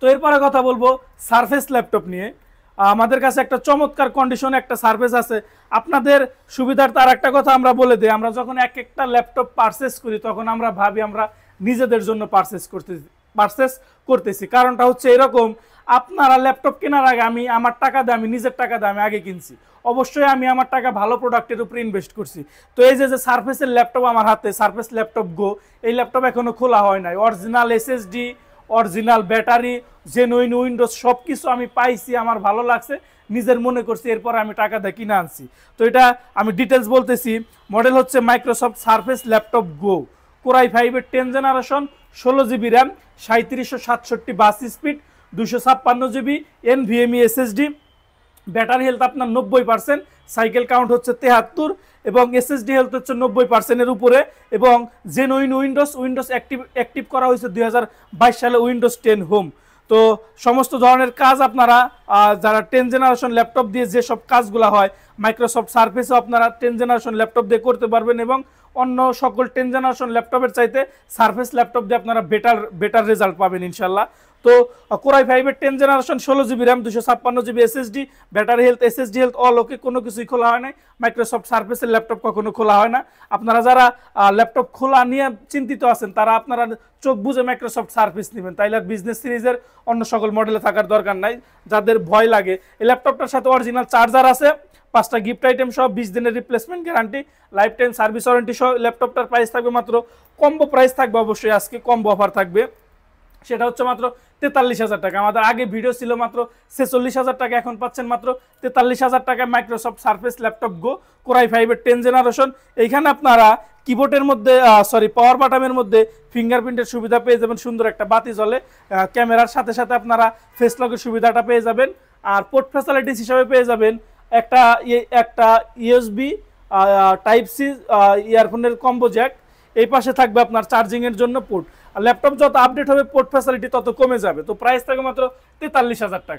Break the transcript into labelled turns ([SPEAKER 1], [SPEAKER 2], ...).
[SPEAKER 1] তো এরপরে কথা বলবো সারফেস ল্যাপটপ নিয়ে। আমাদের কাছে একটা চমৎকার কন্ডিশনে একটা সারফেস আছে। আপনাদের সুবিধার তার একটা কথা আমরা বলে দিই, আমরা যখন এক একটা ল্যাপটপ পারচেস করি তখন আমরা ভাবি আমরা নিজেদের জন্য পারচেস করতেছি। কারণটা হচ্ছে এরকম, আপনারা ল্যাপটপ কেনার আগে আমি আমার টাকা দিয়ে, আমি নিজের টাকা দিয়ে আমি আগে কিনছি, অবশ্যই আমি আমার টাকা ভালো প্রোডাক্টের উপরে ইনভেস্ট করছি। তো এই যে সারফেসের ল্যাপটপ আমার হাতে, সারফেস ল্যাপটপ গো, এই ল্যাপটপ এখনো খোলা হয় নাই। Original SSD, original battery, genuine Windows সব কিছু আমি পাইছি, আমার ভালো লাগছে, নিজের মনে করছি, এরপর আমি টাকা দিয়ে কিনে আনছি। তো এটা আমি ডিটেলস বলতেছি। মডেল হচ্ছে Microsoft Surface laptop Go, core i 5-এর 10 generation, 16 GB RAM, 3767 bus speed, 256 GB NVMe SSD, battery health আপনার 90%, সাইকেল কাউন্ট হচ্ছে 73 এবং এসএসডি হেলথ হচ্ছে 90%-এর উপরে এবং জেনুইন উইন্ডোজ অ্যাক্টিভ করা হয়েছে 2022 সালে উইন্ডোজ 10 হোম। তো সমস্ত ধরনের কাজ আপনারা যারা 10 জেনারেশন ল্যাপটপ দিয়ে যেসব কাজগুলো হয় মাইক্রোসফট সারফেসও আপনারা 10 জেনারেশন ল্যাপটপ দিয়ে করতে পারবেন এবং অন্য সকল 10 জেনারেশন ল্যাপটপের চাইতে সারফেস ল্যাপটপ দিয়ে আপনারা বেটার রেজাল্ট পাবেন ইনশাল্লাহ। তো কোরাই 5-এর 10 generation, 16 GB RAM, 256 GB SSD, battery health, SSD health all okay, কোনো কিছুই খোলা হয় নাই। মাইক্রোসফট সারফেসের ল্যাপটপ কখনো খোলা হয় না। আপনারা যারা ল্যাপটপ খোলা নিয়ে চিন্তিত আছেন তারা আপনারা চোখ বুঝে মাইক্রোসফট সারফেস নেবেন, তাইলে আর বিজনেস সিরিজের অন্য সকল মডেলে থাকার দরকার নাই। যাদের ভয় লাগে, এই ল্যাপটপটার সাথে অরিজিনাল চার্জার আছে, 5টা গিফট আইটেম সহ, 20 দিনের replacement guarantee, life time service warranty সহ। ল্যাপটপটার প্রাইস থাকবে মাত্র, কম্বো প্রাইস থাকবে অবশ্যই, আজকে কম্বো অফার থাকবে, সেটা হচ্ছে মাত্র 43,000 টাকা। আমাদের আগে ভিডিও ছিল মাত্র 46,000 টাকা, এখন পাচ্ছেন মাত্র 43,000 টাকায় Microsoft Surface laptop Go, core i 5-এর 10 জেনারেশন। এইখানে আপনারা কিবোর্ডের মধ্যে পাওয়ার বাটনের মধ্যে ফিঙ্গারপ্রিন্টের সুবিধা পেয়ে যাবেন, সুন্দর একটা বাতি জ্বলে, ক্যামেরার সাথে সাথে আপনারা ফেস লকের সুবিধাটা পেয়ে যাবেন। আর পোর্ট ফ্যাসিলিটিস হিসাবে পেয়ে যাবেন একটা ইউএসবি টাইপ সি ইয়ারফোনের কম্বো জ্যাক, এই পাশে থাকবে আপনার চার্জিংয়ের জন্য পোর্ট। আর ল্যাপটপ যত আপডেট হবে পোর্ট ফ্যাসিলিটি তত কমে যাবে। তো প্রাইস থাকবে মাত্র 43,000 টাকা।